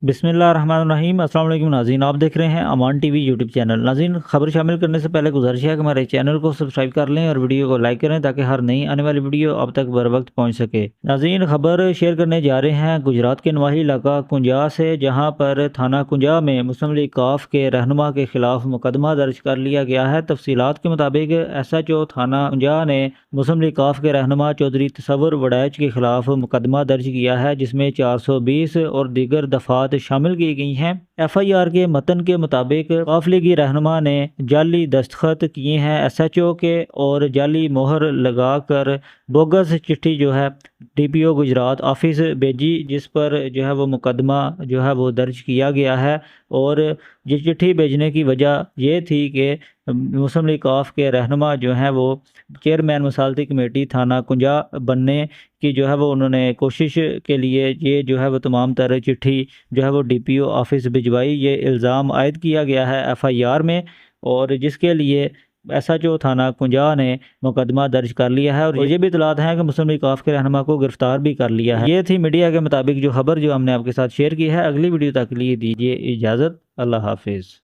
बिस्मिल्लाहिर्रहमानिर्रहीम। अस्सलाम वालेकुम नाज़रीन, आप देख रहे हैं अमान टीवी यूट्यूब चैनल। नाज़रीन, खबर शामिल करने से पहले गुजारिश है कि हमारे चैनल को सब्सक्राइब कर लें और वीडियो को लाइक करें ताकि हर नई आने वाली वीडियो अब तक बर वक्त पहुँच सके। नाज़रीन, खबर शेयर करने जा रहे हैं गुजरात के नवाही इलाका कुंजा से, जहाँ पर थाना कुंजा में मुस्लिम लीग काफ के रहनुमा के खिलाफ मुकदमा दर्ज कर लिया गया है। तफसीलात के मुताबिक SHO थाना कुंजा ने मुस्लिम लीग काफ के रहनुमा चौधरी तसव्वुर वड़ैच के खिलाफ मुकदमा दर्ज किया है, जिसमें 420 और दीगर दफात शामिल की गई हैं। FIR के मतन के मुताबिक काफ लीगी रहनुमा ने जाली दस्तखत किए हैं SHO के और जाली मोहर लगाकर बोगस चिट्ठी जो है DPO गुजरात ऑफिस भेजी, जिस पर जो है वो मुकदमा जो है वो दर्ज किया गया है। और ये चिट्ठी भेजने की वजह ये थी कि मुस्लिम लीग काफ के रहनुमा जो हैं वो चेयरमैन मसालती कमेटी थाना कुंजा बनने की जो है वो उन्होंने कोशिश के लिए ये जो है वो तमाम तरह चिट्ठी जो है वो DPO ऑफिस भिजवाई। ये इल्ज़ाम आयद किया गया है FIR में, और जिसके लिए SHO थाना कुंजा ने मुकदमा दर्ज कर लिया है। और ये भी इतलात हैं कि मुस्लिम लीग काफ के रहनुमा को गिरफ्तार भी कर लिया है। ये थी मीडिया के मुताबिक जो खबर जो हमने आपके साथ शेयर की है। अगली वीडियो तक के लिए दीजिए इजाज़त। अल्लाह हाफिज़।